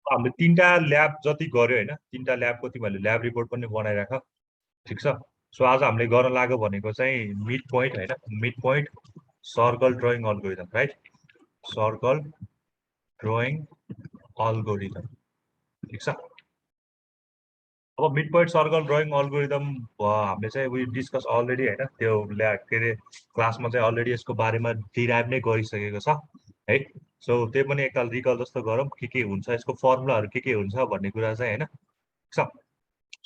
हामीले 3टा ल्याब जति गर्यो हैन, 3टा ल्याबको तिमीहरूले ल्याब रिपोर्ट पनि बनाइराख, ठीक छ। सो आज हामीले गर्न लाग्यो भनेको चाहिँ मिड पोइन्ट हैन, mid point circle drawing algorithm, right? Circle drawing algorithm, ठीक छ। अब mid point circle drawing algorithm हामीले चाहिँ वी डिस्कस अलरेडी हैन, त्यो के अरे क्लासमा चाहिँ अलरेडी यसको बारेमा डिराइभ नै गरिसकेको छ है। सो त्यही पनि एकताल रिकल जस्तो गरौँ के हुन्छ, यसको फर्मुलाहरू के हुन्छ भन्ने कुरा चाहिँ हैन, ठीक छ।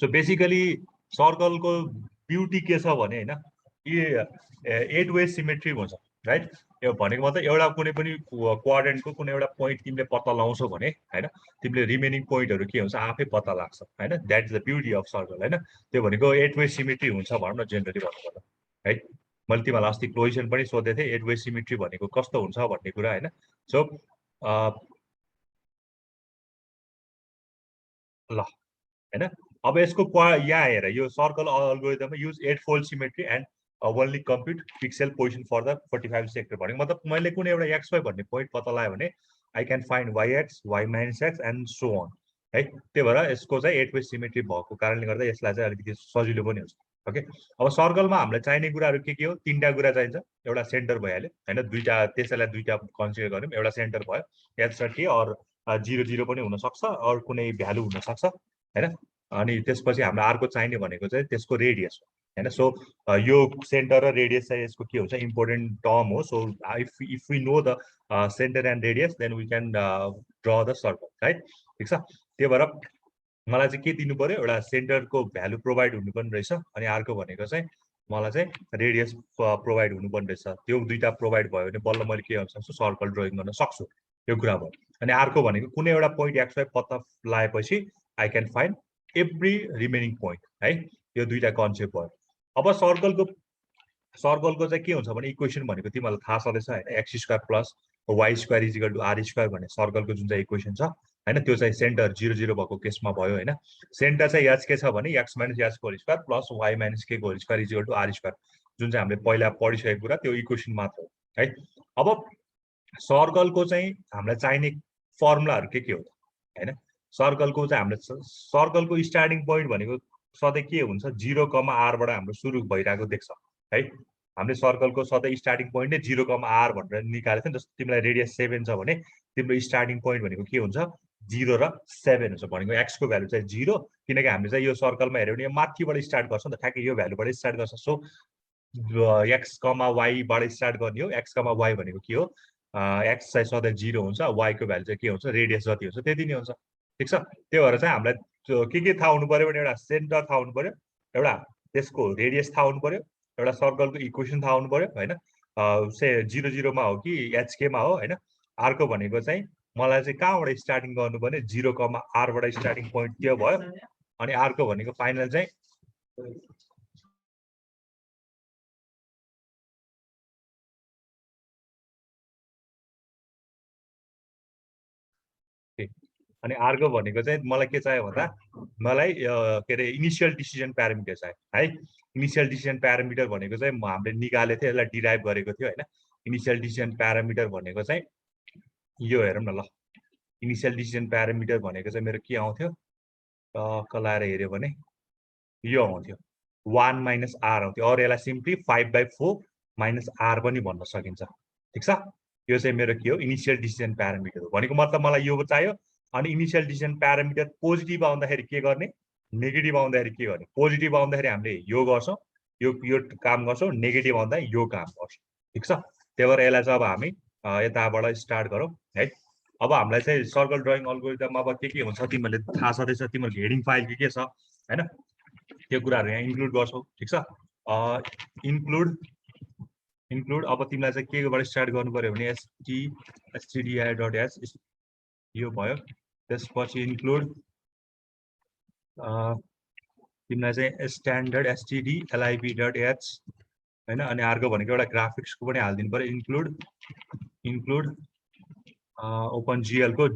सो बेसिकली सर्कलको ब्युटी के छ भने हैन, यो 8 वे सिमेट्री हुन्छ, राइट? यो भनेको मतलब एउटा कुनै पनि क्वाड्रेन्टको कुनै एउटा पोइन्ट तिमीले पत्ता लगाउँछौ भने हैन, तिमीले रिमेनिङ पोइन्टहरू के हुन्छ आफै पत्ता लाग्छ हैन। That is the beauty of circle हैन। त्यो भनेको 8 वे सिमेट्री हुन्छ भनौँ न जेनरली भन्नुपर्दा है। मैले तिमीलाई अस्ति क्वेसन पनि सोधेको थिएँ 8 वे सिमेट्री भनेको कस्तो हुन्छ भन्ने कुरा हैन। सो ल हैन, अब यसको यहाँ हेर, यो सर्कल अल्गोरिदममा use 8 fold symmetry and only compute pixel position for the 45 sector भनेको मतलब मैले कुनै एउटा XY भन्ने पोइन्ट पत्ता लगायो भने I can find YX, Y - X and so on है। त्यही भएर यसको चाहिँ 8 वे सिमेट्री भएको कारणले गर्दा यसलाई चाहिँ अलिकति सजिलो पनि हुन्छ। ओके, अब सर्कलमा हामीलाई चाहिने कुराहरू के हो? 3टा कुरा चाहिन्छ। एउटा सेन्टर भइहाल्यो हैन, दुईटा त्यसैलाई दुईटा कन्सिडर गर्यौँ, एउटा सेन्टर भयो H30 और 0 पनि हुन सक्छ और कुनै भ्यालु हुन सक्छ हैन। अनि त्यसपछि हाम्रो अर्को चाहिने भनेको चाहिँ त्यसको रेडियस हो हैन। सो यो सेन्टर र रेडियस चाहिँ यसको के हुन्छ इम्पोर्टेन्ट टर्म हो। So if we know the centre and radius then we can draw the circle, right? ठिक छ। त्यही भएर मलाई चाहिँ के दिनु पर्यो, एउटा सेन्टरको भ्यालु प्रोभाइड हुनुपर्ने रहेछ, अनि अर्को भनेको चाहिँ मलाई चाहिँ रेडियस प्रोभाइड हुनुपर्ने रहेछ। त्यो दुईटा प्रोभाइड भयो भने बल्ल मैले के गर्न सक्छु, सर्कल ड्रइङ गर्न सक्छु। यो कुरा भयो। अनि अर्को भनेको कुनै एउटा पोइन्ट XY पत्ता लगाएपछि I can find every remaining point है। यो दुईटा कन्सेप्ट भयो। अब सर्कलको चाहिँ के हुन्छ भने इक्वेसन भनेको तिमीहरूलाई थाहा छँदैछ हैन, x² plus y² equal to r² भन्ने सर्कलको जुन चाहिँ इक्वेसन छ हैन, त्यो चाहिँ सेन्टर 0 भएको केसमा भयो हैन। सेन्टर चाहिँ h के छ भने x - h whole square plus y - k whole square is equal to r², जुन चाहिँ हामीले पहिला पढिसकेको कुरा, त्यो इक्वेसन मात्र हो है। अब सर्कलको चाहिँ हामीलाई चाहिने फर्मुलाहरू के हो हैन। सर्कलको चाहिँ हामीले सर्कलको स्टार्टिङ पोइन्ट भनेको सधैँ के हुन्छ, 0, r बाट हाम्रो सुरु भइरहेको देख्छ है। हामीले सर्कलको सधैँ स्टार्टिङ पोइन्ट नै 0, r भनेर निकालेको थियो नि। जस्तो तिमीलाई रेडियस 7 छ भने तिम्रो स्टार्टिङ पोइन्ट भनेको के हुन्छ, 0 र 7 हुन्छ। भनेको x को भ्यालु चाहिँ 0, किनकि हामीले चाहिँ यो सर्कलमा हेर्यो भने माथिबाट स्टार्ट गर्छ नि त, ठ्याक्कै यो भ्यालुबाट स्टार्ट गर्छ। सो x, y बाट स्टार्ट गर्ने हो। x, y भनेको के हो, x चाहिँ सधैँ 0 हुन्छ, y को भ्यालु चाहिँ के हुन्छ, रेडियस जति हुन्छ त्यति नै हुन्छ, ठिक छ। त्यही भएर चाहिँ हामीलाई के थाहा हुनु पर्यो भने एउटा सेन्टर थाहा हुनु पर्यो, एउटा त्यसको रेडियस थाहा हुनु पर्यो, एउटा सर्कलको इक्वेसन थाहा हुनु पर्यो हैन। 0 मा हो कि HK मा हो हैन। अर्को भनेको चाहिँ मलाई चाहिँ कहाँबाट स्टार्टिङ गर्नुपर्ने, 0, r बाट स्टार्टिङ पोइन्ट के भयो। अनि अर्को भनेको फाइनल चाहिँ अनि अर्को भनेको चाहिँ मलाई के चाहियो भन्दा मलाई के अरे इनिसियल डिसिजन प्यारामिटर चाहियो है। इनिसियल डिसिजन प्यारामिटर भनेको चाहिँ हामीले निकालेको थियो, यसलाई डिराइभ गरेको थियो हैन। इनिसियल डिसिजन प्यारामिटर भनेको चाहिँ यो हेरौँ न ल। इनिसियल डिसिजन प्यारामिटर भनेको चाहिँ मेरो के आउँथ्यो, कलाएर हेर्यो भने यो आउँथ्यो 1 - r आउँथ्यो, और यसलाई सिम्पली 5/4 - r पनि भन्न सकिन्छ, ठिक छ। यो चाहिँ मेरो के हो, इनिसियल डिसिजन प्यारामिटर हो। भनेको मतलब मलाई यो चाहियो। अनि इनिसियल डिसिजन प्यारामिटर पोजिटिभ आउँदाखेरि के गर्ने, नेगेटिभ आउँदाखेरि के गर्ने। पोजिटिभ आउँदाखेरि हामीले यो गर्छौँ, यो काम गर्छौँ, नेगेटिभ आउँदा यो काम गर्छौँ, ठिक छ। त्यही भएर यसलाई चाहिँ अब हामी यताबाट स्टार्ट गरौँ है। अब हामीलाई चाहिँ सर्कल ड्रइङ अल्गोरिदममा अब के हुन्छ तिमीहरूले थाहा छँदैछ, तिमीहरूको हेडिङ फाइल के छ हैन, त्यो कुराहरू यहाँ इन्क्लुड गर्छौ, ठिक छ। इन्क्लुड अब तिमीलाई चाहिँ केबाट स्टार्ट गर्नु पर्यो भने stdio.h यो भयो। त्यसपछि इन्क्लुड तिमीलाई चाहिँ स्ट्यान्डर्ड stdlib.h हैन। अनि अर्को भनेको एउटा ग्राफिक्सको पनि हालिदिनु पर्यो। इन्क्लुड ओपन GL को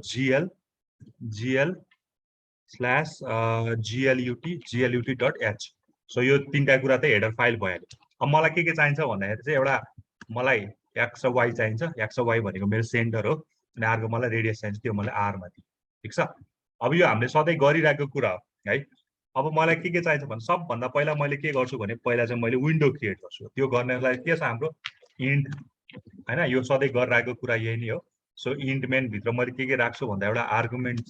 gl/glut.h। सो यो 3टा कुरा चाहिँ हेडर फाइल भइहाल्यो। अब मलाई के चाहिन्छ भन्दाखेरि चाहिँ एउटा मलाई एक्स र वाई चाहिन्छ। एक्स र वाई भनेको मेरो सेन्टर हो अनि अर्को मलाई रेडियस चाहिन्छ, त्यो मलाई आरमा दिए। ठिक छ। अब यो हामीले सधैँ गरिरहेको कुरा हो है। अब मलाई के चाहिन्छ भने सबभन्दा पहिला मैले के गर्छु भने पहिला चाहिँ मैले विन्डो क्रिएट गर्छु। त्यो गर्नलाई के छ हाम्रो इन्ट हैन, यो सधैँ गरिरहेको कुरा यही नै हो। सो इन्ट मेन भित्र मैले के राख्छु भन्दा एउटा आर्गुमेन्ट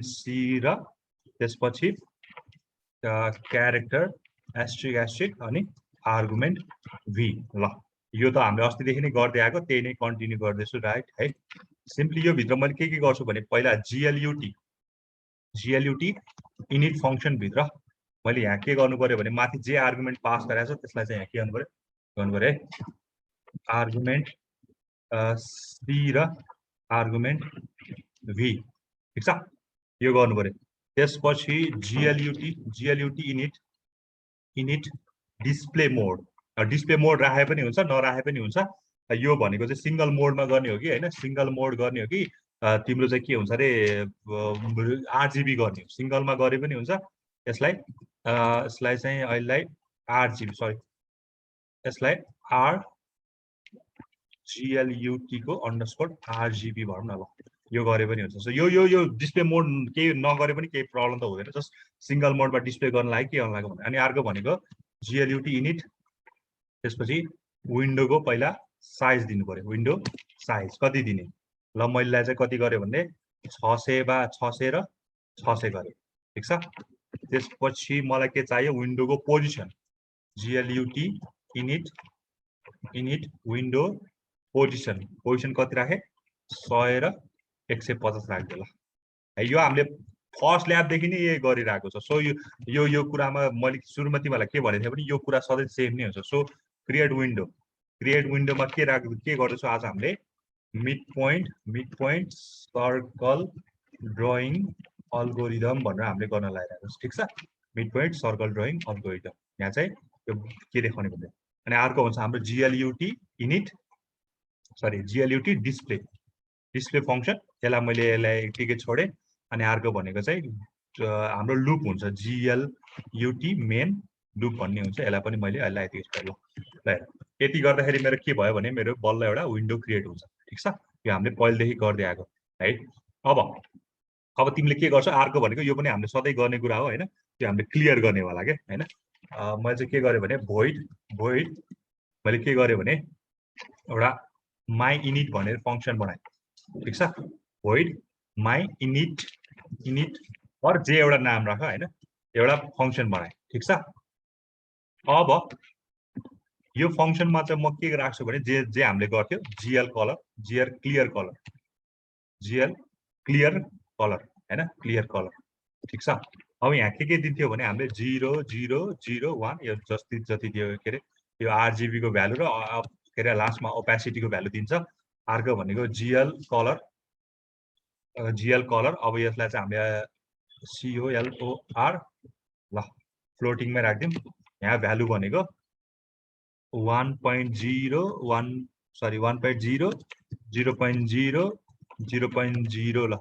सी र त्यसपछि क्यारेक्टर एस्ट्रिक अनि आर्गुमेन्ट भी। ल यो त हामीले अस्तिदेखि नै गर्दै आएको, त्यही नै कन्टिन्यू गर्दैछु राइट है। सिम्पली यो भित्र मैले के गर्छु भने पहिला GLUT इनिट फंक्शन भित्र मैले यहाँ के गर्नु पर्यो भने माथि जे आर्गुमेन्ट पास गरेको छ त्यसलाई चाहिँ यहाँ के गर्नु पर्यो आर्गुमेन्ट सी र आर्गुमेन्ट भी। ठीक छ, यो गर्नु पर्यो। त्यसपछि GLUT इनिट डिस्प्ले मोड राखे पनि हुन्छ नराखे पनि हुन्छ। यो भनेको चाहिँ सिंगल मोडमा गर्ने हो कि हैन, सिंगल मोड गर्ने हो कि तिम्रो चाहिँ के हुन्छ रे RGB गर्ने हो। सिंगलमा गरे पनि हुन्छ। यसलाई चाहिँ अहिले RGB सरी यसलाई GLUT को _RGB भनौँ न। ल यो गरे पनि हुन्छ। सो यो डिस्प्ले मोड केही नगरे पनि केही प्रब्लम त हुँदैन, जस्ट सिंगल मोडमा डिस्प्ले गर्न लागि के गर्न लाग्यो भने। अनि अर्को भनेको GLUT इनिट, त्यसपछि विन्डोको पहिला साइज दिनु पर्यो। विन्डो साइज कति दिने, ल मैले चाहिँ कति गरे भने 600 / 600 र 600 गरे। ठीक छ। त्यसपछि मलाई के चाहियो विन्डोको position, GLUT init window position कति राखे 100 र 150 राख्दै। ल यो हामीले फर्स्ट ल्याबदेखि नै यही गरिरहेको छ। सो यो कुरामा मैले सुरुमा तिमीलाई के भनेको थिएँ भने यो कुरा सधैँ सेम नै हुन्छ। सो क्रिएट विन्डोमा के गर्दैछौँ आज हामीले mid point circle drawing algorithm भनेर हामीले गर्न लागिरहेको छ। ठिक छ, mid point circle drawing algorithm यहाँ चाहिँ यो के देखाउने भन्दै। अनि अर्को हुन्छ हाम्रो GLUT डिस्प्ले फंक्शन, यसलाई मैले यसलाई टिके छोडे। अनि अर्को भनेको चाहिँ हाम्रो लुप हुन्छ GLUT मेन लुप भन्ने हुन्छ, यसलाई पनि मैले यसलाई यति छोडे। ल यति गर्दाखेरि मेरो के भयो भने मेरो बल्ल एउटा विन्डो क्रिएट हुन्छ। ठीक छ, यो हामीले पहिलेदेखि गर्दै आएको है। अब तिमीले के गर्छौ अर्को भनेको यो पनि हामीले सधैँ गर्ने कुरा हो हैन, त्यो हामीले क्लियर गर्नेवाला के हैन। मैले चाहिँ के गरेँ भने भोइड मैले के गरेँ भने एउटा माई इनिट भनेर फंक्शन बनाएँ। ठीक छ, भोइड माई इनिट और जे एउटा नाम राख हैन, एउटा फंक्शन बनाएँ। ठीक छ। अब यो फंक्शनमा चाहिँ म के राख्छु भने जे हामीले गर्थ्यो GL क्लियर कलर हैन, क्लियर कलर। ठीक छ। अब यहाँ के दिन्थ्यो भने हामीले 0 0 0 1 यो जति दियो के रे यो RGB को भ्यालु र के रे लास्टमा ओपेसिटी को भ्यालु दिन्छ। अर्को भनेको GL कलर। अब यसलाई चाहिँ हामीले COLOR ल फ्लोटिङमै राख्दियौँ। यहाँ भ्यालु भनेको 1.0 0.0 0.0 ल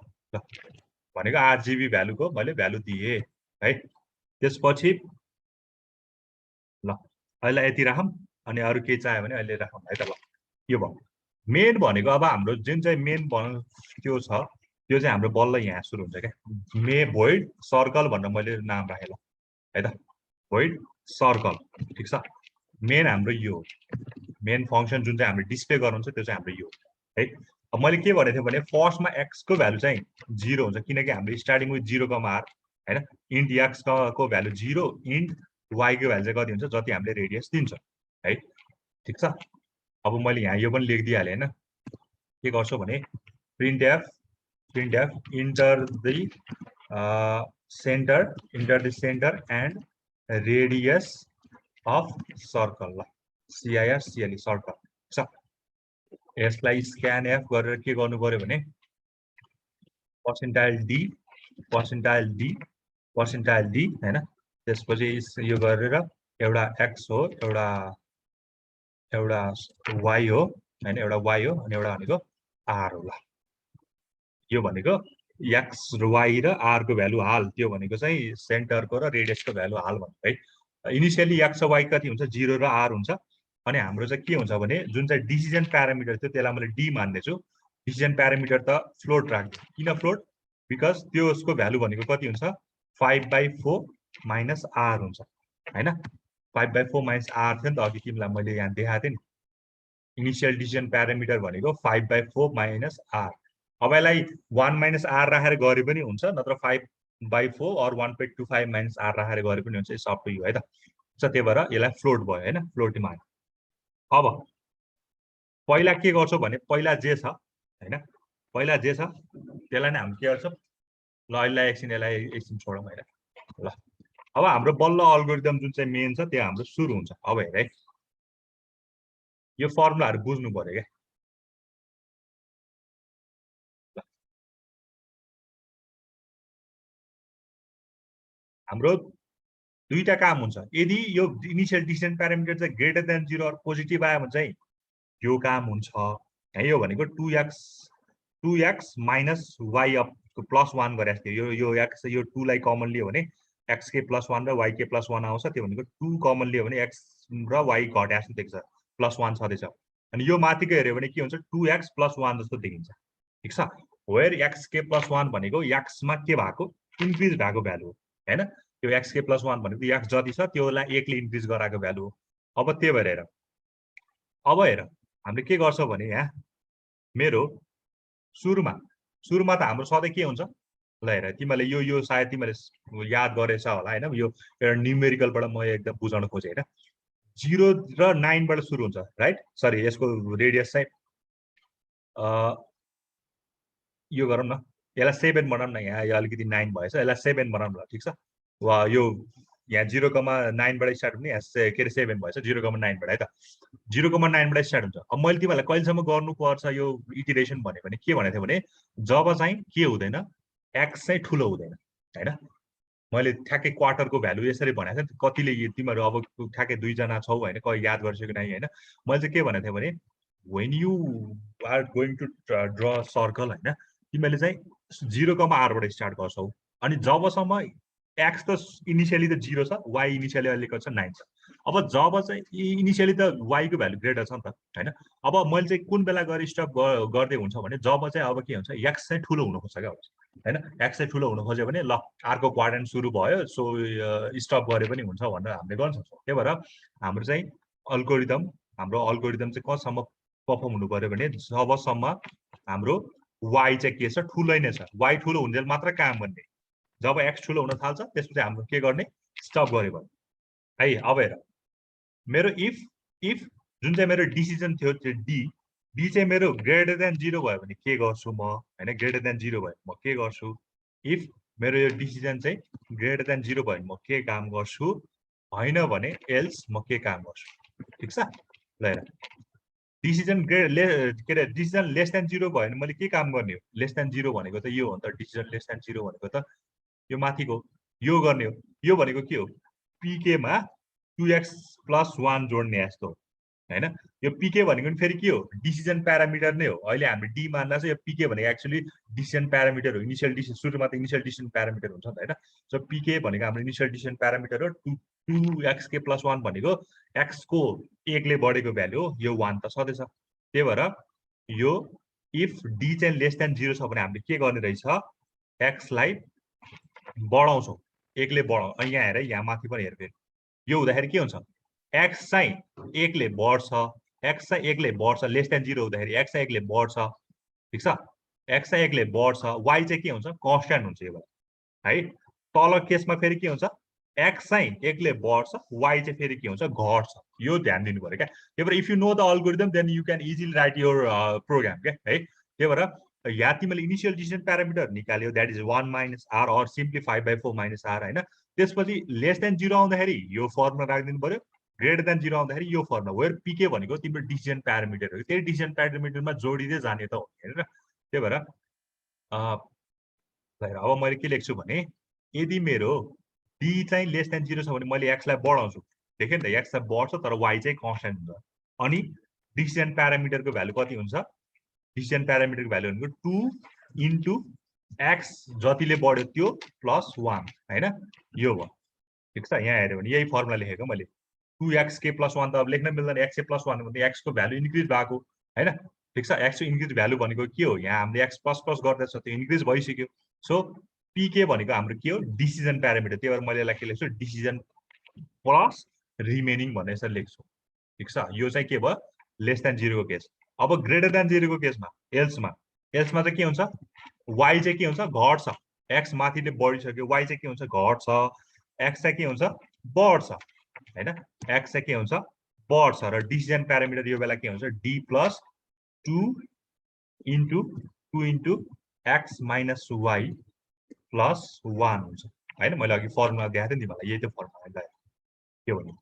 भनेको RGB भ्यालुको मैले भ्यालु दिए है। त्यसपछि ल अहिले यति राखौँ अनि अरु के चाहियो भने अहिले राखौँ है त। ल यो भयो मेन भनेको। अब हाम्रो जुन चाहिँ मेन त्यो छ त्यो चाहिँ हाम्रो बल्ल यहाँ सुरु हुन्छ क्या। भोइड सर्कल भनेर मैले नाम राखेँ ल है त, भोइड सर्कल। ठीक छ, मेन हाम्रो यो मेन फंक्शन जुन चाहिँ हामीले डिस्प्ले गर्नुहुन्छ त्यो चाहिँ हाम्रो यो है। अब मैले के भनेको थिएँ भने फर्स्टमा x को भ्यालु चाहिँ 0 हुन्छ, किनकि हाम्रो स्टार्टिङ विथ 0, r हैन। इन्ट x को भ्यालु 0, इन्ट y को भ्यालु चाहिँ कति हुन्छ जति हामीले रेडियस दिन्छ है। ठीक छ। अब मैले यहाँ यो पनि लेखिदिइहालेँ हैन। के गर्छु भने printf enter the centre and radius of circle. ल CIRCLE सर्कल छ। यसलाई स्क्यानएफ गरेर के गर्नु पर्यो भने पर्सेन्टाइल डी हैन। त्यसपछि यो गरेर एउटा x हो एउटा y हो हैन, एउटा y हो अनि एउटा भनेको r हो। ल यो भनेको x र y र r को भ्यालु हाल, त्यो भनेको चाहिँ सेन्टरको र रेडियसको भ्यालु हाल भन्नु है। इनिसियली एक्स वाई कति हुन्छ 0 र r हुन्छ अनि हाम्रो चाहिँ के हुन्छ भने जुन चाहिँ डिसिजन प्यारामिटर थियो त्यसलाई मैले डी मान्दैछु डिसिजन प्यारामिटर त फ्लोट राख्छु किन फ्लोट बिकज त्यसको भ्यालु भनेको कति हुन्छ 5/4 माइनस r हुन्छ हैन 5/4 माइनस r थियो नि त अघि तिमीलाई मैले यहाँ देखाएको थिएँ नि इनिसियल डिसिजन प्यारामिटर भनेको 5/4 माइनस r अब यसलाई 1 माइनस r राखेर गरे पनि हुन्छ नत्र 5/4 और 1.25 माइनस r राखेर गरे पनि हुन्छ सब टु यु है त त्यही भएर यसलाई फ्लोट भयो हैन फ्लोटमा अब पहिला के गर्छौ भने पहिला जे छ हैन पहिला जे छ त्यसलाई नै हामी के गर्छौं ल अहिले एकछिन छोडौं हैन ल अब हाम्रो बल्ल अल्गोरिदम जुन चाहिँ मेन छ त्यो हाम्रो सुरु हुन्छ अब हेर है यो फर्मुलाहरु बुझ्नु पर्यो के हाम्रो दुईटा काम हुन्छ यदि यो इनिशियल डिसिजन प्यारामिटर चाहिँ ग्रेटर देन 0 और पोजिटिभ आयो भने चाहिँ यो काम हुन्छ है यो भनेको 2x minus y up plus 1 गरेको थियो यो x यो 2 लाई कमन लियो भने x के प्लस 1 र y के प्लस 1 आउँछ त्यो भनेको 2 कमन लियो भने x र y घट्या जस्तो देख्छ प्लस 1 छदैछ अनि यो माथिको हेर्यो भने के हुन्छ 2x प्लस 1 जस्तो देखिन्छ ठीक छ वेयर x के प्लस 1 भनेको x मा के भएको इन्क्रिज भएको भ्यालु हैन यो x के प्लस 1 भनेको x जति छ त्यसलाई 1 ले इन्क्रिज गराएको भ्यालु हो अब त्यही भएर हेर अब हेर हामीले के गर्छौं भने यहाँ मेरो सुरुमा त हाम्रो सधैं के हुन्छ ल हेर तिमीले यो सायद तिमीले याद गरेछ होला हैन यो एउटा न्यूमेरिकलबाट म एकदम बुझाउन खोजे हैन 0 र 9 बाट सुरु हुन्छ राइट सरी यसको रेडियस चाहिँ यो गरौँ न यसलाई 7 बनाउँ न यहाँ यो अलिकति 9 भएछ यसलाई 7 बनाउँ ल ठीक छ वा यो यहाँ 0,9 बाट स्टार्ट हुने यहाँ के रे 7 भएछ 0,9 बाट है त 0,9 बाट स्टार्ट हुन्छ अब मैले तिमीलाई कहिलेसम्म गर्नुपर्छ यो इटरेसन भने के भनेको थिएँ भने जब चाहिँ के हुँदैन x चाहिँ ठुलो हुँदैन हैन मैले ठ्याक्कै क्वार्टरको भ्यालु यसरी भनेको थिएँ कतिले तिमीहरू अब ठ्याक्कै दुई जना छौ हैन कहिले याद गर्छौ कि नै हैन मैले चाहिँ के भनेको थिएँ भने when you are going to draw a circle हैन तिमीले चाहिँ 0,r बाट स्टार्ट गर्छौ अनि जबसम्म x त इनिशियली त 0 छ y इनिशियली अहिले कति छ 9 छ अब जब चाहिँ इनिशियली त y को भ्यालु ग्रेटर छ नि त हैन अब मैले चाहिँ कुन बेला गरी स्टप गर्दै हुन्छ भने जब चाहिँ अब के हुन्छ x चाहिँ ठुलो हुन खोज्छ क्या हैन x चाहिँ ठुलो हुन खोज्यो भने ल अर्को क्वाड्रेन्ट सुरु भयो सो स्टप गरे पनि हुन्छ भनेर हामीले गर्न सक्छौं त्यही भएर हाम्रो चाहिँ अल्गोरिदम चाहिँ कसम्म परफर्म हुनु पर्यो भने जबसम्म हाम्रो y चाहिँ के छ ठुलै नै छ y ठुलो हुन्जेल मात्र काम गर्ने जब x ठुलो हुन थाल्छ त्यसपछि हाम्रो के गर्ने स्टप गरे भयो है अब हेर मेरो इफ जुन चाहिँ मेरो डिसिजन थियो त्यो डी चाहिँ मेरो ग्रेटर देन 0 भयो भने के गर्छु म हैन ग्रेटर देन 0 भयो म के गर्छु इफ मेरो यो डिसिजन चाहिँ ग्रेटर देन 0 भयो भने म के काम गर्छु हैन भने एल्स म के काम गर्छु ठीक छ ल हेर डिसिजन डिसिजन लेस देन 0 भयो भने मैले के काम गर्ने हो लेस देन 0 भनेको त यो हो नि त डिसिजन लेस देन 0 भनेको त यो माथिको यो गर्ने हो यो भनेको के हो pk मा 2x प्लस 1 जोड्ने जस्तो हैन यो pk भनेको फेरि के हो डिसिजन प्यारामिटर नै हो अहिले हामीले डी मान्दा चाहिँ यो pk भनेको एक्चुअली डिसिजन प्यारामिटर हो इनिशियल डिसिजन सुरुमा त इनिशियल डिसिजन प्यारामिटर हुन्छ नि हैन सो pk भनेको हाम्रो इनिशियल डिसिजन प्यारामिटर हो 2x के प्लस 1 भनेको x को 1 ले बढेको भ्यालु हो यो 1 त सधैं छ त्यही भएर यो इफ d चाहिँ लेस देन 0 छ भने हामीले के गर्ने रहेछ x लाई बढाउँछौं 1 ले बढाउँ अनि यहाँ हेर यहाँ माथि पनि हेर फेरि यो हुँदाखेरि के हुन्छ x चाहिँ 1 ले बढ्छ x चाहिँ 1 ले बढ्छ लेस देन 0 हुँदाखेरि x चाहिँ 1 ले बढ्छ ठीक छ x चाहिँ 1 ले बढ्छ y चाहिँ के हुन्छ कन्स्ट्यान्ट हुन्छ यो है तल केसमा फेरि के हुन्छ x चाहिँ 1 ले बढ्छ y चाहिँ फेरि के हुन्छ घट्छ यो ध्यान दिनु पर्यो क्या त्यही भएर if you know the algorithm then you can easily write your program के है त्यही भएर यहाँ तिमीले इनिशियल डिसिजन प्यारामिटर निकाल्यो दैट इज 1 माइनस r और सिम्पली 5/4 माइनस r हैन त्यसपछि लेस देन 0 आउँदाखेरि यो फर्ममा राख्दिनु पर्यो ग्रेटर देन 0 आउँदाखेरि यो फर्ममा वेयर pk भनेको तिम्रो डिसिजन प्यारामिटर हो त्यही डिसिजन प्यारामिटरमा जोडिदै जाने त हो हैन त्यही भएर अब मैले के लेख्छु भने यदि मेरो d चाहिँ लेस देन 0 छ भने मैले x लाई बढाउँछु देखे नि त x चाहिँ बढ्छ तर y चाहिँ कन्स्ट्यान्ट हुन्छ अनि डिसिजन प्यारामिटरको भ्यालु कति हुन्छ डिसिजन प्यारामिटरको भ्यालु भनेको 2 इन्टु x जतिले बढ्यो त्यो प्लस 1 हैन यो भयो ठिक छ। यहाँ हेऱ्यो भने यही फर्मुला लेखेको मैले 2xk + 1 त अब लेख्न मिल्दैन, xk + 1 भने x को भ्यालु इन्क्रिज भएको हैन। ठिक छ, x को इन्क्रिज भ्यालु भनेको के हो, यहाँ हामीले x प्लस गर्दैछ त्यो इन्क्रिज भइसक्यो। सो pk भनेको हाम्रो के हो, डिसिजन प्यारामिटर। त्यही भएर मैले यसलाई के लेख्छु, डिसिजन प्लस रिमेनिङ भनेर यसरी लेख्छु। ठिक छ, यो चाहिँ के भयो, लेस देन 0 को केस। अब ग्रेटर देन 0 को केसमा एल्समा चाहिँ के हुन्छ, y चाहिँ के हुन्छ, घट्छ। x माथिले बढिसक्यो, y चाहिँ के हुन्छ, घट्छ। x चाहिँ के हुन्छ, बढ्छ हैन। x चाहिँ के हुन्छ, बढ्छ। र डिसिजन प्यारामिटर यो बेला के हुन्छ, d + 2 * x - y + 1 हुन्छ हैन। मैले अघि फर्मुला देखाएको थिएँ नि तिमीलाई, यही त्यो फर्मुला के भन्नु,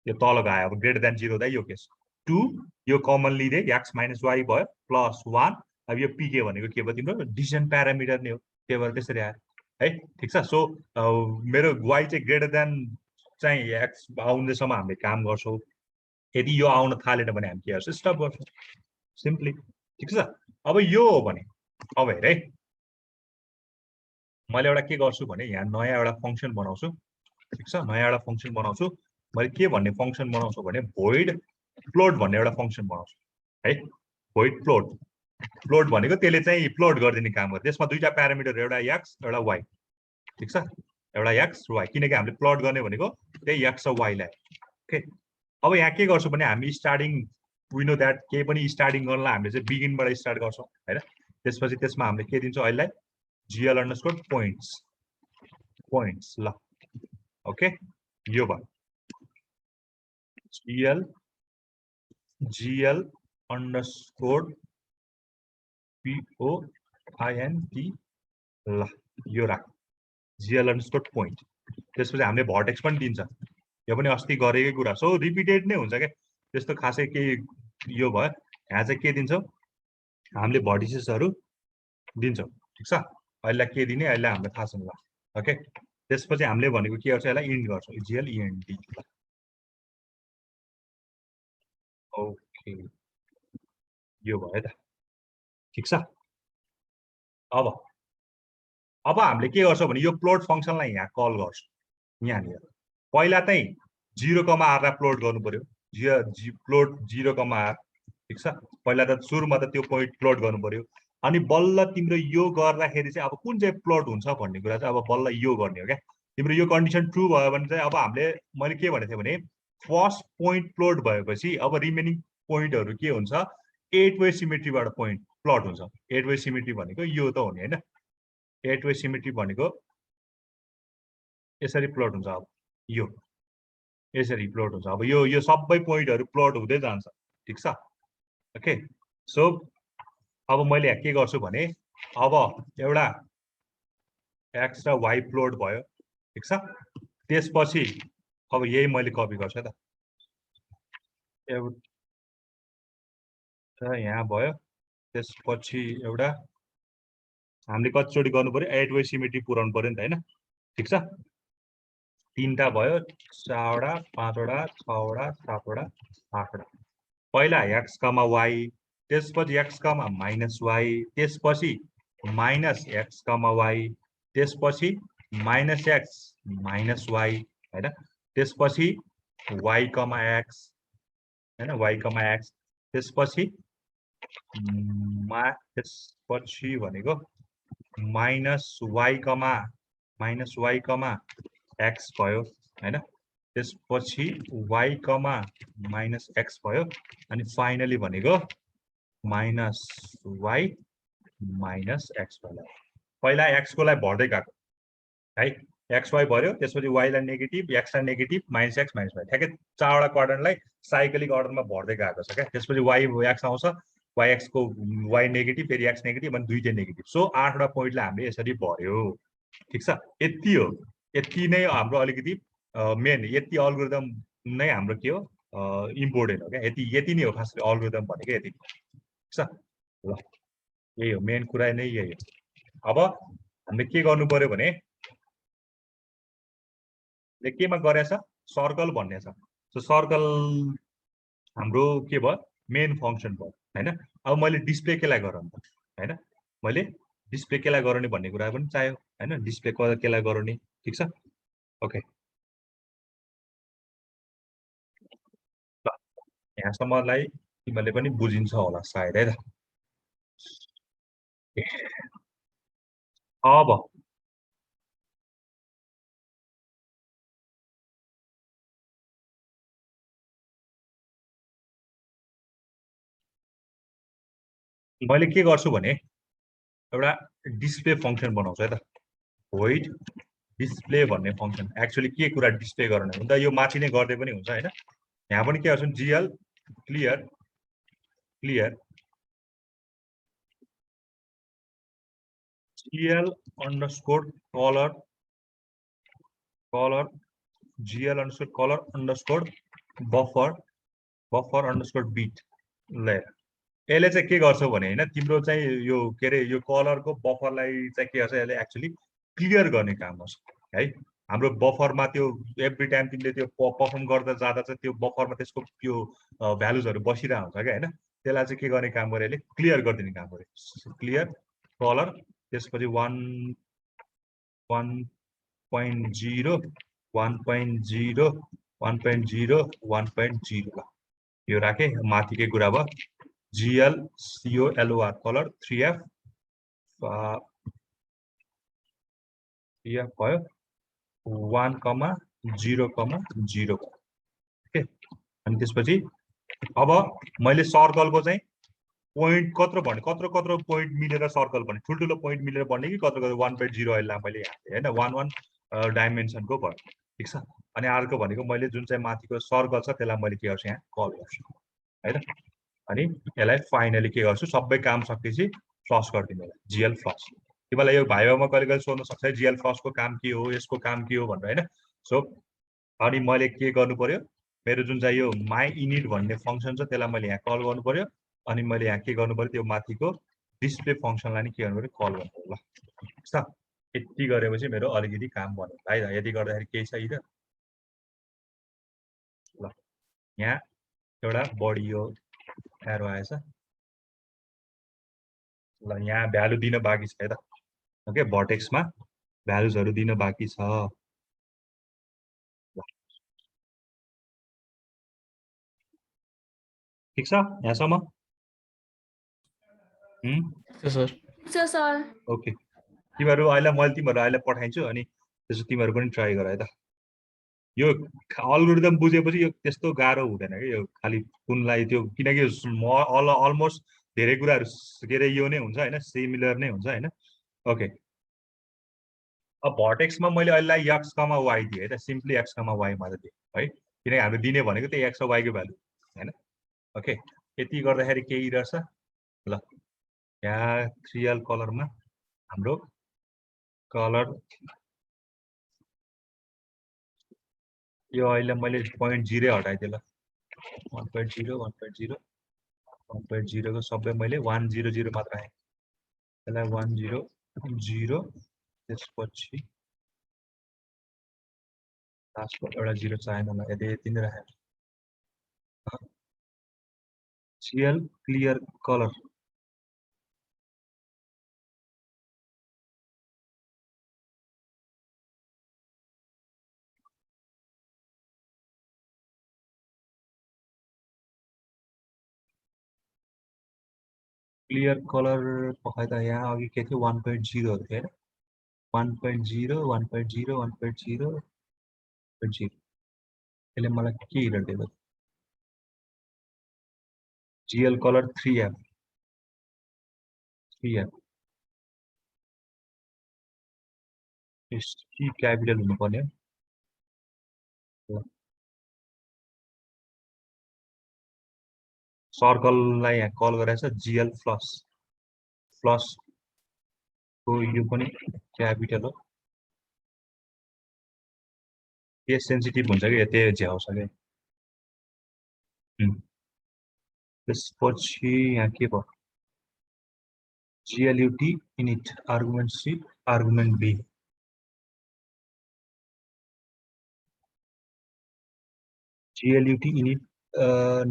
यो तल गयो। अब ग्रेटर देन 0 दा यो केस 2, यो कमन लिँदै x - y भयो +1। अब यो pk भनेको के भयो, तिम्रो डिसिजन प्यारामिटर नै हो, त्यही भएर त्यसरी आयो है। ठिक छ। सो मेरो y चाहिँ ग्रेटर देन चाहिँ x आउनेसम्म हामीले काम गर्छौँ। यदि यो आउन थालेन भने हामी के गर्छौँ, स्टप गर्छौँ सिम्पली। ठिक छ। अब यो हो भने अब हेर है, मैले एउटा के गर्छु भने यहाँ नयाँ एउटा फंक्सन बनाउँछु। ठिक छ, नयाँ एउटा फंक्सन बनाउँछु। मैले के भन्ने फंक्सन बनाउँछु भने void float भन्ने एउटा फंक्सन बनाउँछु है। void float भनेको त्यसले चाहिँ प्लोट गरिदिने काम गर्छ। त्यसमा दुईटा प्यारामिटर, एउटा x एउटा y। ठिक छ, एउटा x y, किनकि हामीले प्लट गर्ने भनेको त्यही x र y लाई। ओके, अब यहाँ के गर्छु भने हामी स्टार्टिङ वी नो दैट के पनि स्टार्टिङ गर्नलाई हामीले चाहिँ बिगिनबाट स्टार्ट गर्छौँ हैन। त्यसपछि त्यसमा हामीले के दिन्छौँ अहिले gl_points ल। ओके, यो भयो gl_point ल, यो राख gl_point। त्यसपछि हामीले भर्टेक्स पनि दिन्छ, यो पनि अस्ति गरेकै कुरा। सो रिपिटेड नै हुन्छ क्या, त्यस्तो खासै केही यो भयो। यहाँ चाहिँ के दिन्छौँ, हामीले भर्टिसेसहरू दिन्छौँ। ठिक छ, अहिले के दिने अहिले हामीलाई थाहा छैन ल। ओके, त्यसपछि हामीले भनेको के गर्छ, यसलाई इन्ड गर्छौँ, gl_end। ओके, यो भयो त। ठिक छ। अब हामीले के गर्छौँ भने यो प्लोट फंक्सनलाई यहाँ कल गर्छौँ। यहाँनिर पहिला चाहिँ 0,r लाई प्लोट गर्नु पर्यो, प्लोट 0,r। ठिक छ, पहिला त सुरुमा त त्यो पोइन्ट प्लोट गर्नु पर्यो। अनि बल्ल तिम्रो यो गर्दाखेरि चाहिँ अब कुन चाहिँ प्लोट हुन्छ भन्ने कुरा चाहिँ अब बल्ल यो गर्ने हो क्या। तिम्रो यो कन्डिसन ट्रु भयो भने चाहिँ अब हामीले, मैले के भनेको थिएँ भने फर्स्ट पोइन्ट प्लोट भएपछि अब रिमेनिङ पोइन्टहरू के हुन्छ, 8 वे सिमेट्रीबाट पोइन्ट प्लट हुन्छ। 8 वे सिमेट्री भनेको यो त हो नि हैन। 8 वे सिमेट्री भनेको यसरी प्लट हुन्छ। अब यो यसरी प्लट हुन्छ। अब यो सबै पोइन्टहरू प्लट हुँदै जान्छ। ठिक छ। ओके, सो अब मैले यहाँ के गर्छु भने अब एउटा x र y प्लट भयो। ठिक छ, त्यसपछि अब यही मैले कपी गर्छु है त। एउटा यहाँ भयो, त्यसपछि एउटा हामीले कतिचोटि गर्नु पर्यो, 8 वे सिमेट्री पुराउनु पर्यो नि त हैन। ठिक छ, 3टा भयो, 4वटा, 5वटा, 6वटा, 7वटा, 8वटा। पहिला x, y, त्यसपछि x, -y, त्यसपछि -x, y, त्यसपछि -x, -y हैन, त्यसपछि y, x हैन, y, x, त्यसपछि भनेको -y, x भयो हैन, त्यसपछि y, -x भयो, अनि फाइनली भनेको -y, -x भयो। पहिला x को लाई भर्दै गएको है, xy भर्यो, त्यसपछि y लाई नेगेटिभ, x लाई नेगेटिभ, -x, -y, ठ्याक्कै 4वटा क्वाड्रेन्टलाई साइक्लिक अर्डरमा भर्दै गएको छ क्या। त्यसपछि y x आउँछ, y x को y नेगेटिभ, फेरि x नेगेटिभ, अनि दुईटै नेगेटिभ। सो 8वटा पोइन्टलाई हामीले यसरी भर्यो। ठिक छ, यति हो। यति नै हाम्रो अलिकति मेन, यति अल्गोरिदम नै हाम्रो के हो, इम्पोर्टेन्ट हो क्या। यति नै हो खास अल्गोरिदम भनेको, यति। ठिक छ ल, यही हो मेन कुरा नै, यही हो। अब हामीले के गर्नु पर्यो भने केमा गरेछ, सर्कल भन्ने छ। सो सर्कल हाम्रो के भयो, मेन फंक्सन भयो हैन। अब मैले डिस्प्ले केलाई गरौँ त हैन, मैले डिस्प्ले केलाई गराउने भन्ने कुरा पनि चाहियो हैन, डिस्प्ले केलाई गराउने। ठिक छ, ओके। यहाँसम्मलाई तिमीहरूले पनि बुझिन्छ होला सायद है त। अब मैले के गर्छु भने एउटा डिस्प्ले फङ्सन बनाउँछु है त। void डिस्प्ले भन्ने फङ्सन एक्चुअली के कुरा डिस्प्ले गर्ने हुँदा यो माथि नै गर्दै पनि हुन्छ होइन। यहाँ पनि के गर्छु GL clear clear GL underscore colour colour GL underscore colour underscore buffer buffer underscore bit ल यसले चाहिँ के गर्छ भने होइन तिम्रो चाहिँ यो के अरे यो कलरको बफरलाई चाहिँ के गर्छ यसले एक्चुअली क्लियर गर्ने काम गर्छ है। हाम्रो बफरमा त्यो एभ्री टाइम तिमीले त्यो पर्फर्म गर्दा जाँदा चाहिँ त्यो बफरमा त्यसको त्यो भ्यालुजहरू बसिरहेको हुन्छ क्या होइन। त्यसलाई चाहिँ के गर्ने काम गरे यसले क्लियर गरिदिने काम गरे क्लियर कलर त्यसपछि 1.0 1.0 1.0 1.0 यो राखेँ माथिकै कुरा भयो जीएल COLOR कलर 3F भयो 1,0,0 ओके। अनि त्यसपछि अब मैले सर्कलको चाहिँ पोइन्ट कत्रो भने कत्रो पोइन्ट मिलेर सर्कल भने ठुल्ठुलो पोइन्ट मिलेर बन्ने कि कत्रो 1.0 अहिले मैले यहाँ होइन 1 डाइमेन्सनको भयो ठिक छ। अनि अर्को भनेको मैले जुन चाहिँ माथिको सर्कल छ त्यसलाई मैले के गर्छु यहाँ कल गर्छु होइन। अनि यसलाई फाइनली के गर्छु सबै काम सकेपछि फ्लस गरिदिनु होला जीएल फ्लस। तिमीलाई यो भाइभामा कहिले कहिले सोध्न सक्छ है जीएल फ्लसको काम के हो यसको काम के हो भनेर होइन। सो अनि मैले के गर्नु पर्यो मेरो जुन चाहिँ यो माई इनिट भन्ने फङ्सन छ त्यसलाई मैले यहाँ कल गर्नु पर्यो। अनि मैले यहाँ के गर्नु पर्यो त्यो माथिको डिस्प्ले फङ्सनलाई नि के गर्नु पर्यो कल गर्नु पर्यो ल ठिक छ। यति गरेपछि मेरो अलिकति काम बन्यो है त। यति गर्दाखेरि केही छ त ल यहाँ एउटा बढी यो एरो आएछ ल यहाँ भ्यालु दिन बाँकी छ है त ओके भर्टेक्समा भ्यालुजहरू दिन बाँकी छ ठिक छ यहाँसम्म सर ओके। तिमीहरू अहिले मैले तिमीहरू अहिले पठाइदिन्छु अनि त्यसो तिमीहरू पनि ट्राई गर है त। यो अल्गोरिदम बुझेपछि यो त्यस्तो गाह्रो हुँदैन कि यो खालि कुनलाई त्यो किनकि अलमोस्ट धेरै कुराहरू के अरे यो नै हुन्छ होइन सिमिलर नै हुन्छ होइन ओके। अब भर्टेक्समा मैले अहिले एक्स कमा वाई दिएँ है त सिम्पली एक्स कमा वाई मात्र दिएँ है किनकि हामीले दिने भनेको त्यही एक्स र वाईको भ्यालु होइन ओके। यति गर्दाखेरि केही रहेछ ल यहाँ 3L कलरमा हाम्रो कलर यो अहिले मैले 0.0 हटाइदिएँ ल 1.0 1.0 1.0 को सबै मैले 100 मात्र आएँ त्यसलाई 100 त्यसपछि लास्टको एउटा 0 चाहिएन मलाई यति नै राखेँ GL clear colour clear colour पखाइ त यहाँ अघि के थियो 1.0 थियो होइन 1.0 1.0 1.0 यसले मलाई के एरर दिएको GL colour 3F C capital हुनुपर्ने सर्कललाई यहाँ कल गरेछ जीएल फ्लस को यो पनि क्यापिटल हो के सेन्सिटिभ हुन्छ कि त्यही झ्याउँछ क्या त्यसपछि यहाँ के भयो GLUT init argument C argument B GLUT init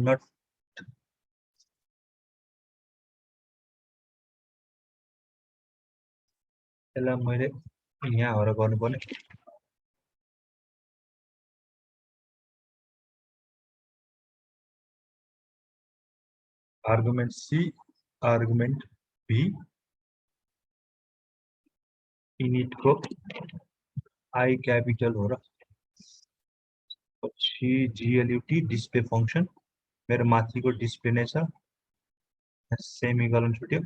नट यसलाई मैले यहाँबाट गर्नुपर्ने आर्गुमेन्ट सी, आर्गुमेन्ट बी, इनिटको आई क्यापिटल हो र, पछि GLUT डिस्प्ले फङ्सन, मेरो माथिको डिस्प्ले नै छ, सेमिकलन छुट्यो,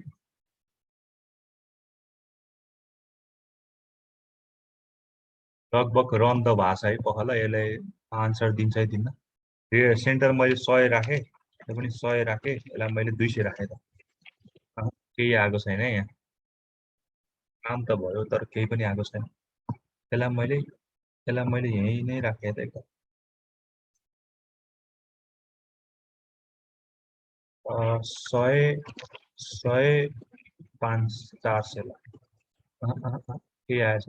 लगभग रन त भएको छ है पखाला, यसलाई आन्सर दिन्छ है दिन्न। सेन्टर मैले 100 राखेँ, यो पनि 100 राखेँ, यसलाई मैले 200 राखेँ त केही आएको छैन यहाँ, काम त भयो तर केही पनि आएको छैन। यसलाई मैले यहीँ नै राखेँ त एकदम 100 5 400 केही आएछ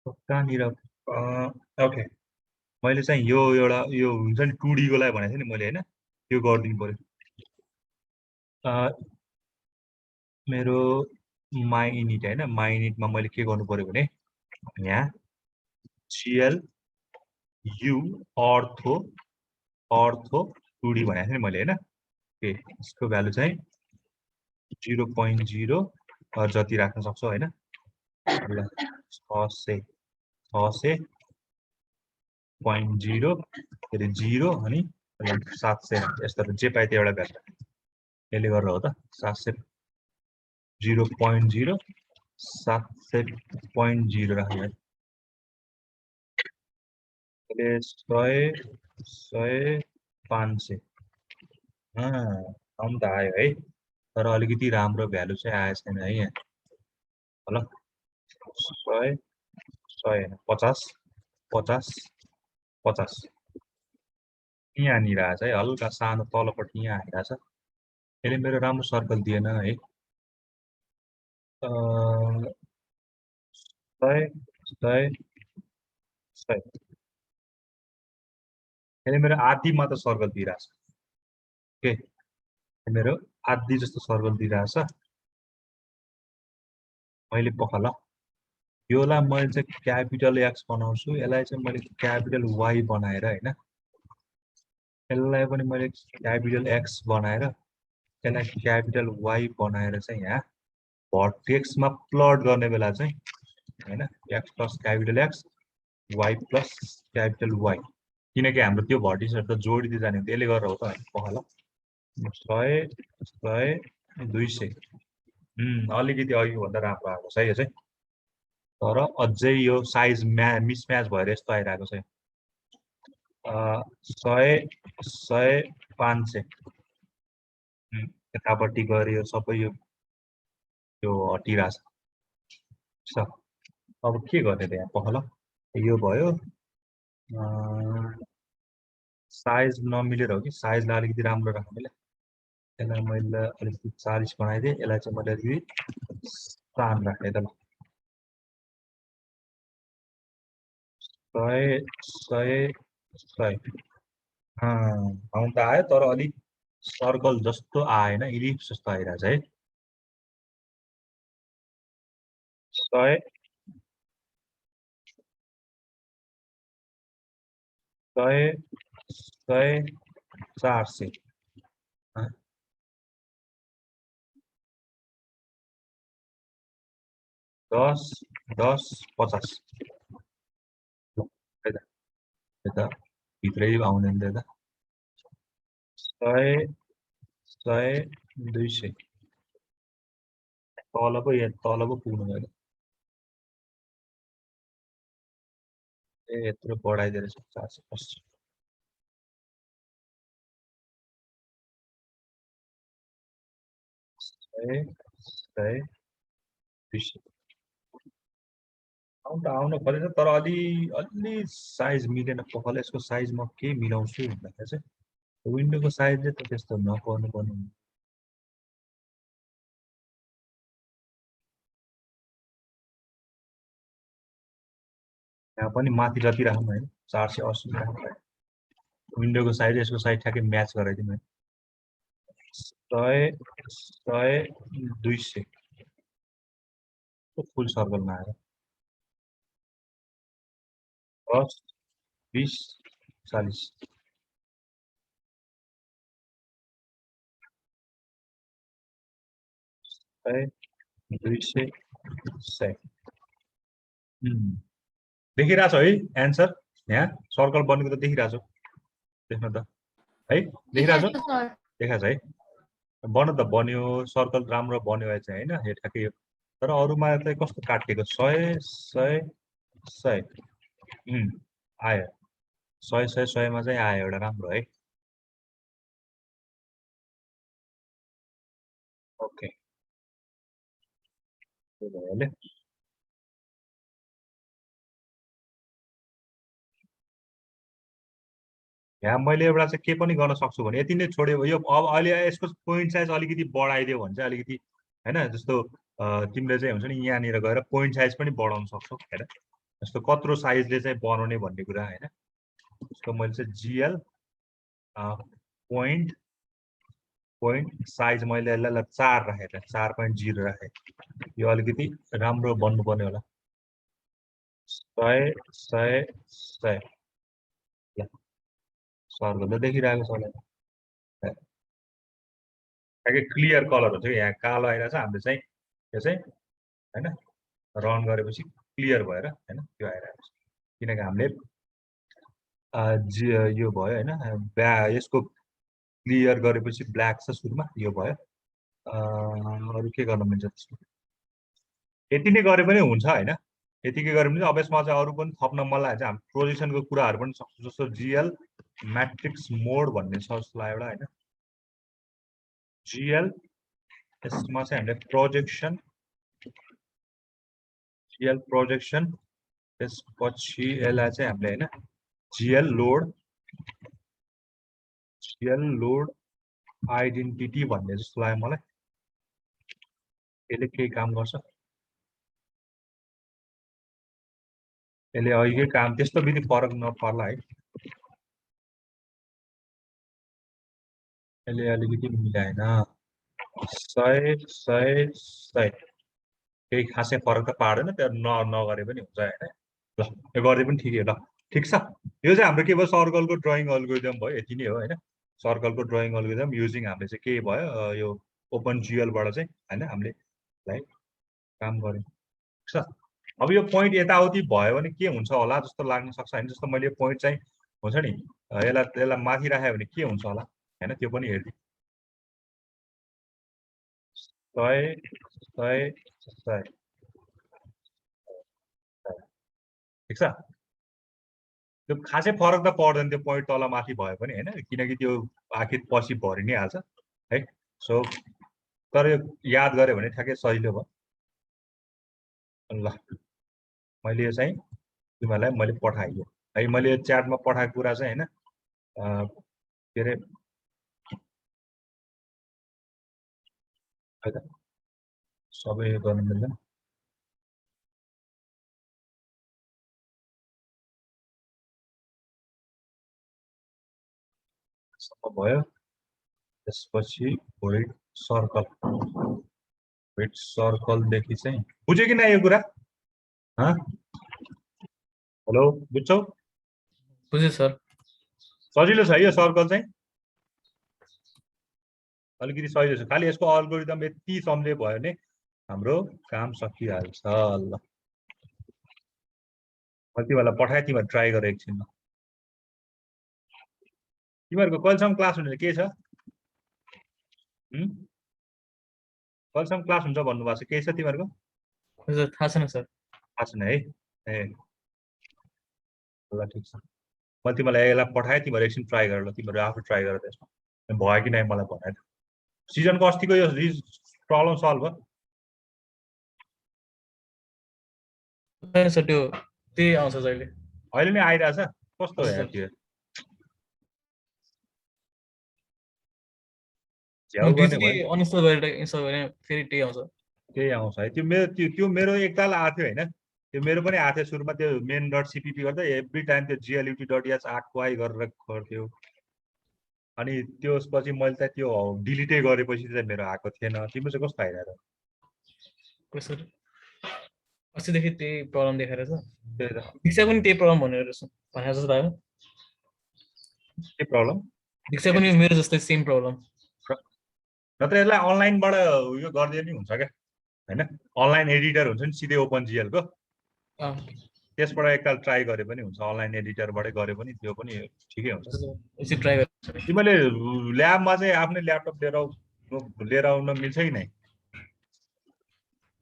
कहाँनिर ओके, मैले चाहिँ यो एउटा यो हुन्छ नि 2D को लागि भनेको थिएँ नि मैले होइन, यो गरिदिनु पर्यो। मेरो माई इनिट होइन, माई इनिटमा मैले के गर्नु पर्यो भने यहाँ GLU अर्थो 2D भनेको थिएँ नि मैले होइन, यसको भ्यालु चाहिँ 0.0 जति राख्न सक्छौ होइन, 600.0 फेरि 0 अनि 700 यस्तो जे पाए त्यो एउटा भ्यालु यसले गरेर हो त 700 0.0 700.0 राख्नु है, यसले 100 500 कम त आयो है, तर अलिकति राम्रो भ्यालु चाहिँ आएको छैन है यहाँ। ल 100 होइन 50 50 50 यहाँनिर आएछ है, हल्का सानो तलपट्टि यहाँ आइरहेछ, यसले मेरो राम्रो सर्कल दिएन है। 100 100 100 यसले मेरो आधीमा त सर्कल दिइरहेछ, ओके मेरो आधी जस्तो सर्कल दिइरहेछ। मैले पखाल योलाई मैले चाहिँ क्यापिटल एक्स बनाउँछु, यसलाई चाहिँ मैले क्यापिटल वाई बनाएर होइन, यसलाई पनि मैले क्यापिटल एक्स बनाएर यसलाई क्यापिटल वाई बनाएर चाहिँ यहाँ भर्टेक्समा प्लट गर्ने बेला चाहिँ होइन x plus capital X y plus capital Y, किनकि हाम्रो त्यो भर्टिक्सहरू त जोडिँदै जाने, त्यसले गरेर हो त पखाल 100 200 अलिकति अघिभन्दा राम्रो आएको छ है यो चाहिँ, तर अझै यो साइज मिसम्याच भएर यस्तो आइरहेको छ। 100 500 यतापट्टि गएर यो सबै यो हटिरहेछ। अब के गर्ने त यहाँ पखाल, यो भयो साइज नमिलेर हो कि साइजलाई अलिकति राम्रो राख्नुले, यसलाई मैले अलिकति 40 बनाइदिएँ, यसलाई चाहिँ मैले अलिकति सानो राखेँ त ल 100 आउनु त आयो तर अलिक सर्कल जस्तो आएन, इलिप्स जस्तो आइरहेछ है। 100 400 10 10 50 यता भित्रै आउने नि त यता 100 200 तल पो पुग्नु भयो यत्रो बढाइदिएर 480 100 200 आउनु खोजेछ तर अलि साइज मिलेन पखाल, यसको साइज म के मिलाउँछु भन्दाखेरि चाहिँ विन्डोको साइजले त त्यस्तो नपर्नु पर्ने, यहाँ पनि माथि जति राख्नु होइन 480 राख्नु, विन्डोको साइज यसको साइज ठ्याक्कै म्याच गराइदिनु है 100 200 फुल सर्कलमा आएर 10 20 40 100 200 100 देखिरहेछ है एन्सर यहाँ सर्कल बनेको त देखिरहेछ देख्न त है देखिरहेछ देखाछ है बन्नु त बन्यो सर्कल राम्रो बन्यो चाहिँ हैन यो ठ्याक्कै यो तर अरूमा चाहिँ कस्तो काटिएको 100 100 100 आयो 100 100 100 मा चाहिँ आयो एउटा राम्रो है ओके त्यो भइहाल्यो यहाँ मैले एउटा चाहिँ के पनि गर्न सक्छु भने यति नै छोड्यो यो अब अहिले यसको पोइन्ट साइज अलिकति बढाइदियो भने चाहिँ अलिकति हैन जस्तो तिमीले चाहिँ हुन्छ नि यहाँनिर गएर पोइन्ट साइज पनि बढाउन सक्छौ हैन जस्तो कत्रो साइजले चाहिँ बनाउने भन्ने कुरा हैन जस्तो मैले चाहिँ जिएल पोइन्ट पोइन्ट साइज मैले यसलाई 4 राखेँ 4.0 राखेँ यो अलिकति राम्रो बन्नुपर्ने होला 100 100 100 सर्कल त देखिरहेको छ होला ठ्याक्कै क्लियर कलर हुन्छ यहाँ कालो आइरहेछ हाम्रो चाहिँ यो चाहिँ हैन रन गरेपछि क्लियर भएर हैन त्यो आइरहेको छ किनकि हामीले यो भयो हैन यसको क्लियर गरेपछि ब्ल्याक छ सुरुमा यो भयो अरु के गर्न मिल्छ त्यसको यति नै गरे पनि हुन्छ हैन यतिकै गरे पनि अब यसमा चाहिँ अरु पनि थप्न मलाई चाहिँ हामी प्रोजेक्सनको कुराहरु पनि सक्छौं जस्तो जीएल मैट्रिक्स मोड भन्ने छ जस्तो लाग्यो एउटा हैन जीएल यसमा चाहिँ हामीले प्रोजेक्सन जीएल प्रोजेक्सन त्यसपछि यसलाई चाहिँ हामीले हैन जीएल लोड आइडेन्टिटी भन्ने जस्तो लाग्यो मलाई यसले केही काम गर्छ यसले अहिले काम त्यस्तो विधि फरक नपर्ला है यसले अलिकति मिलाएन 100 केही खासै फरक त पार्दैन त्यो नगरे पनि हुन्छ हैन ल यो गर्दै पनि ठिकै हो ल ठिक छ यो चाहिँ हाम्रो के भयो सर्कलको ड्राइङ अल्गोरिदम भयो यति नै हो हैन सर्कलको ड्राइङ अल्गोरिदम युजिङ हामीले चाहिँ के भयो यो ओपन जीएल बाट चाहिँ हैन हामीले काम गर्यौं ठिक छ अब यो पोइन्ट यताउति भयो भने के हुन्छ होला जस्तो लाग्न सक्छ हैन जस्तो मैले यो पोइन्ट चाहिँ हुन्छ नि यसलाई माथि राखे भने के हुन्छ होला हैन त्यो पनि हेर्दै 100 ठिक छ त्यो खासै फरक त पर्दैन त्यो पोइन्ट तल माथि भयो पनि हैन किनकि त्यो आखिर पछि भरि नै हाल्छ है सो तर यो याद गरे भने ठ्याक्कै सजिलो भयो ल मैले यो चाहिँ तिमीलाई मैले पठाइयो है मैले यो च्याटमा पठाएको कुरा चाहिँ हैन के रे है त सबै गर्न मिल्दैन सम्म भयो त्यसपछि वेट सर्कलदेखि चाहिँ बुझ्यो कि न यो कुरा हेलो बुझ्छौ बुझ्यो सर सजिलो छ यो सर्कल चाहिँ अलिकति सजिलो छ खाली यसको अल्गोरिदम यति सम्झे भयो भने हाम्रो काम सकिहाल्छ ल म तिमीलाई पठाए तिमीहरू ट्राई गर एकछिनमा तिमीहरूको कहिलेसम्म क्लास हुन्छ के छ कहिलेसम्म क्लास हुन्छ भन्नुभएको छ केही छ तिमीहरूको हजुर थाहा छैन सर थाहा छैन है ए ल ठिक छ म तिमीलाई यसलाई पठाएँ तिमीहरू एकछिन ट्राई गर ल तिमीहरू आफू ट्राई गर त्यसमा भयो कि नै मलाई भनाइ सिजनको अस्तिको यो प्रब्लम सल्भ भयो सर त्यो त्यही आउँछ जहिले अहिले नै आइरहेछ कस्तो हो यार त्यो झ्याउ गर्ने भयो अनइन्स्टल गरेर इन्स्टल गर्ने फेरि त्यही आउँछ त्यही आउँछ है त्यो मेरो एकताल आएको थियो हैन त्यो मेरो पनि आएको थियो सुरुमा त्यो मेन डट सीपीपी गर्दा एभ्री टाइम त्यो जीएलयुटी डट एच आक्वाई गरेर गर्थ्यो अनि त्यसपछि मैले त त्यो डिलिटै गरेपछि चाहिँ मेरो आएको थिएन तिम्रो चाहिँ कस्तो आइरहेको सर अस्तिदेखि त्यही प्रब्लम देखाइरहेछ दीक्षा पनि त्यही प्रब्लम भनेर भने जस्तो लाग्यो के प्रब्लम दीक्षा पनि मेरो जस्तै सेम प्रब्लम नत्र यसलाई अनलाइनबाट उयो गरिदिए नि हुन्छ क्या होइन अनलाइन एडिटर हुन्छ नि सिधै OpenGL को त्यसबाट एकताल ट्राई गरे पनि हुन्छ अनलाइन एडिटरबाटै गरे पनि त्यो पनि ठिकै हुन्छ एकछिन ट्राई गर्छु तिमीले ल्याबमा चाहिँ आफ्नै ल्यापटप लिएर आउन मिल्छ कि नै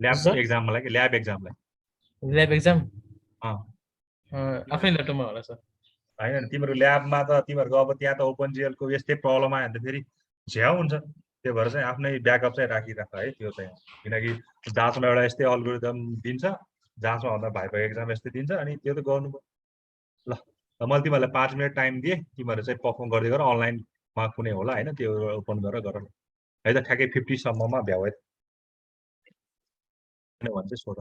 ल्याब एक्जामलाई के ल्याब एक्जामलाई ल्याब एक्जाम अँ आफ्नै ल्यापटपमा होला सर होइन तिम्रो ल्याबमा त तिमीहरूको अब त्यहाँ त OpenGL को यस्तै प्रब्लम आयो भने त फेरि झ्याउ हुन्छ त्यो भएर चाहिँ आफ्नै ब्याकअप चाहिँ राखिराख है त्यो चाहिँ किनकि जाँचमा एउटा यस्तै अल्गोरिदम दिन्छ जाँचमा भन्दा भाइको एक्जाम यस्तै दिन्छ अनि त्यो त गर्नु ल मैले तिमीहरूलाई 5 मिनट टाइम दिएँ तिमीहरू चाहिँ पर्फर्म गर्दै गर अनलाइनमा कुनै होला होइन त्यो ओपन गरेर गर है त ठ्याक्कै 50 सम्ममा भ्याउ है भने चाहिँ सोध